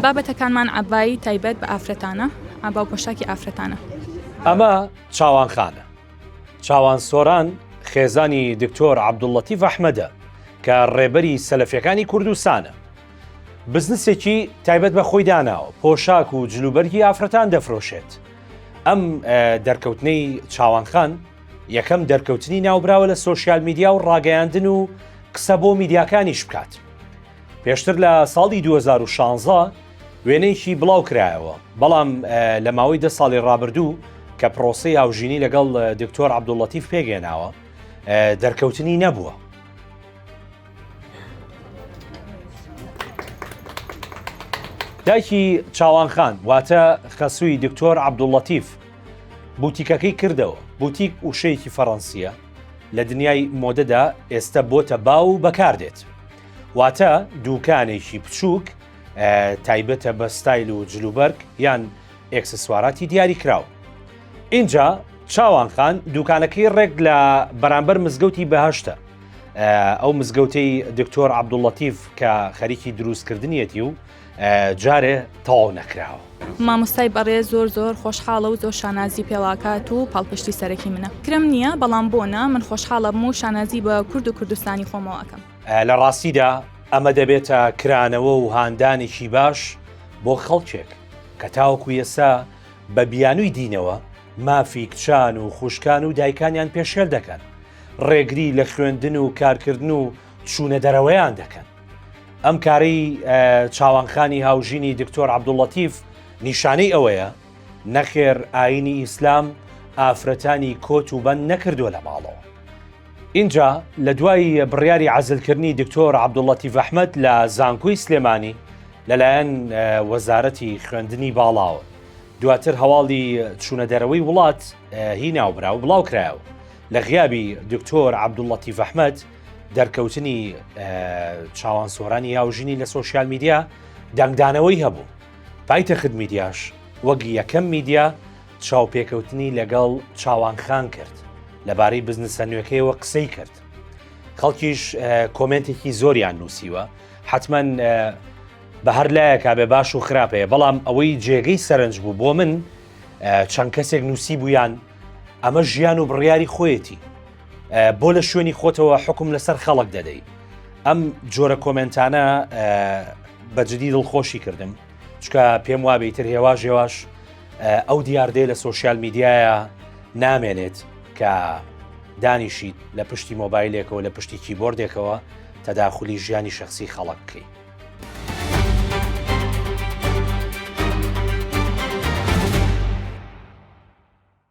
بابەتەکانمان عەبای تایبەت بە ئافرەتانە، ئابا و پۆشاکی ئافرەتانە. ئەمە چاوانخانە. چاوان سۆران خێزانی دکتۆر عەبدوڵڵەتیف ئەحمەدە کە ڕێبەری سەلەفیەکانی کوردستانە. بزنسێکی تایبەت بە خۆی داناوە، پۆشاک و جلوبەرگی ئافرەتان دەفرۆشێت. ئەم دەرکەوتنەی چاوانخان یەکەم دەرکەوتنی ناوبراوە لە سۆشیال میدیا و ڕاگەیاندن و قسە بۆ میدیاکانیش بکات. پێشتر لە ساڵی 2016 وێنەیەکی بڵاو کرایەوە، بەڵام لە ماوەی 10 ساڵی ڕابردوو کە پرۆسەی هاوژینی لەگەڵ دکتۆر عەبدوڵڵەتیف پێگەێناوە دەرکەوتنی نەبووە. دایکی چاوانخان واتە خەسووی دکتۆر عەبدوڵڵەتیف بوتیکەکەی کردەوە، بوتیک وشەیەکی فەڕەنسیە لە دنیای مۆدەدا ئێستا بۆتە باو بەکاردێت، واتە دووکانێکی بچووک تایبەتە بە ستایل و جلوبەرگ یان ئێکسسواراتی دیاری کراوە. اینجا چاوانخان دووکانەکەی ڕێک لە بەرامبەر مزگەوتی بەهەشتە، ئەو مزگەوتەی دکتۆر عەبدوڵڵەتیف کە خەریکی دروستکردنیەتی و جارێ تەواو نەکراوە. مامۆستای بەڕێ زۆر خۆشحاڵە و زۆر شانازی پێڵاکات و پاڵپشتی سەرەکی منە. کرم نییە بەڵام بۆنە من خۆشحاڵە بم و شانازی بە کورد و کوردستانی خۆمەوەکەم. لە ڕاستیدا ئەمە دەبێتە کرانەوە و هاندانێکی باش بۆ خەڵکێک کە تاوەکو ئێستا بە بیانووی دینەوە مافی کچان و خوشکان و دایکانیان پێشێل دەکەن، ڕێگری لە خوێندن و کارکردن و چوونە دەرەوەیان دەکەن. ئەم کارەی چاوانخانی هاوژینی دکتۆر عەبدوڵڵەتیف نیشانەی ئەوەیە نەخێر ئاینی ئیسلام ئافرەتانی کۆت و بەند نەکردووە لە ماڵەوە. اینجا لە دوای بڕیاری عەزلکردنی دکتۆر عەبدوڵڵەتیف ئەحمەد لە زانکۆی سلێمانی لەلایەن وەزارەتی خوێندنی باڵاوە، دواتر هەواڵی چوونە دەرەوەی وڵات هی ناوبرا و بڵاو کرایەوە. لە غیابی دکتۆر عەبدوڵڵەتیف ئەحمەد دەرکەوتنی چاوانسۆرانی هاوژینی لە سۆشیال میدیا دەنگدانەوەی هەبوو. پایتەخت میدیاش وەک یەکەم میدیا چاوپێکەوتنی لەگەڵ چاوانخان کرد، لەبارەی بزنسە نوێکەیەوە قسەی کرد. خەڵکیش کۆمنتێکی زۆریان نووسیوە، حتمما بە هەر لایەکا بێ باش و خراپەیە، بەڵام ئەوەی جێگەی سەرنج بوو بۆ من چەند کەسێک نووسی بوویان ئەمە ژیان و بڕیاری خۆیەتی، بۆ لە شوێنی خۆتەوە حکم لەسەر خەڵک دەدەی. ئەم جۆرە کۆمنتانە بەجددی دڵخۆشی کردم، چکە پێم وابێ ئیتر هێواش ئەو دیاردەیە لە سۆشیال میدیایە نامێنێت کە دانیشیت لە پشتی مۆبایلێکەوە لە پشتی کیبۆردێکەوە تەداخلی ژیانی شەخسی خەڵک بکەیت.